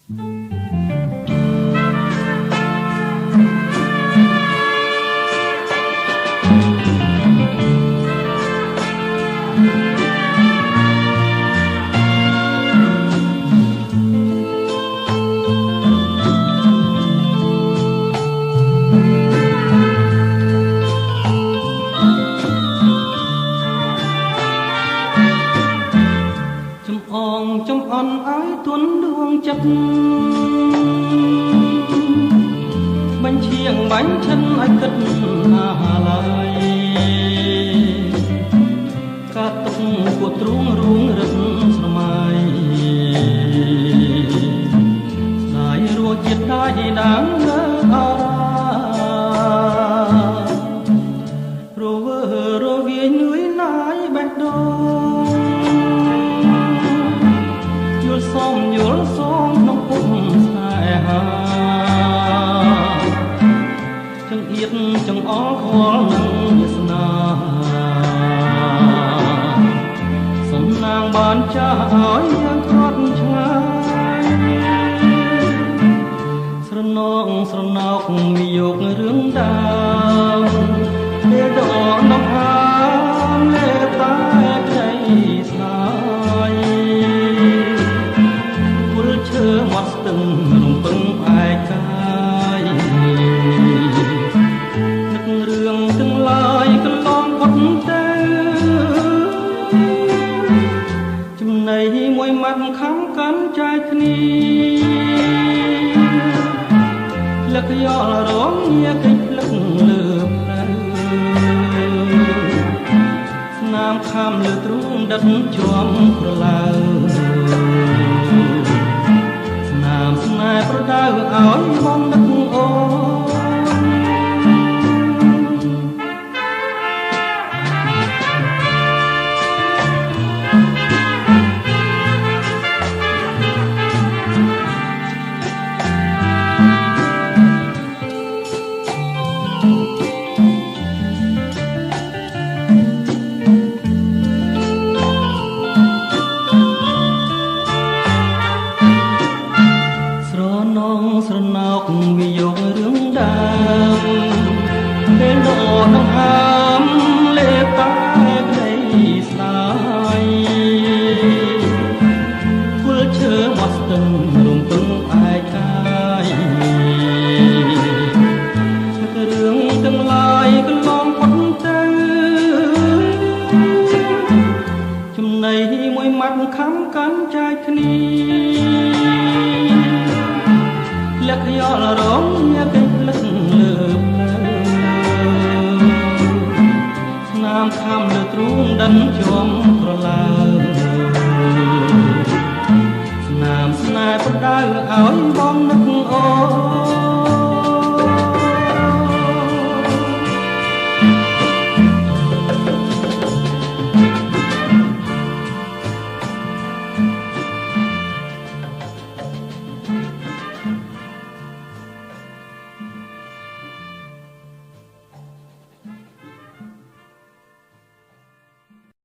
ចំអន់ឲ្យទន់ដួងចិត្តបញ្ឈៀងបាញ់ឈិនឲ្យគិតអាឡើយកាត់ទុកគួតទ្រូងរូងរឹកស្រមៃស្ដាយរួចជាតិដាច់ដាំនៅអរ៉ារវើរវាយនឿយណាយបេះដូងយល់សមក្នុងពុកស្នេហាចង្អៀតចង្អល់ខ្វល់នឹងវាសនាសំណាងបានចាស់ឲ្យយ៉ាងក្រត់ឆ្ងាយស្រណងស្រណោកវិយោគរឿងដើមពេលដកនំហាមលេតែក្ដីស្នាយមាត់ស្ទឹងរំពឹងឯកាយនឹករឿងទាំងឡាយកន្លងផុតទៅចំណៃមួយម៉ាត់ខំកាន់ចែកគ្នាលឹកយករងញាកិច្ចលឹកលើផ្លូវស្នាមខំលើទ្រូងដិតជាប់ប្រឡាយស្នេហ៍ប្រដៅឲ្យបងនឹកអូស្រណោកវិយោគរឿងដើមពេលដកដង្ហើមលេបតែក្ដីស្ដាយធ្វើឈើមកស្ទឹងរំពឹងឯកាយរឿងទាំងឡាយកន្លងផុតទៅចំណៃមួយម៉ាត់ខំកាន់ចែកគ្នាលឹកយល់រងញាកិច្ចលឹកលើផ្លូវស្នាមខំលើទ្រូងដិនជាប់ក្រឡើស្នាមស្នេហ៍ប្រដៅឲ្យបងនឹកអូ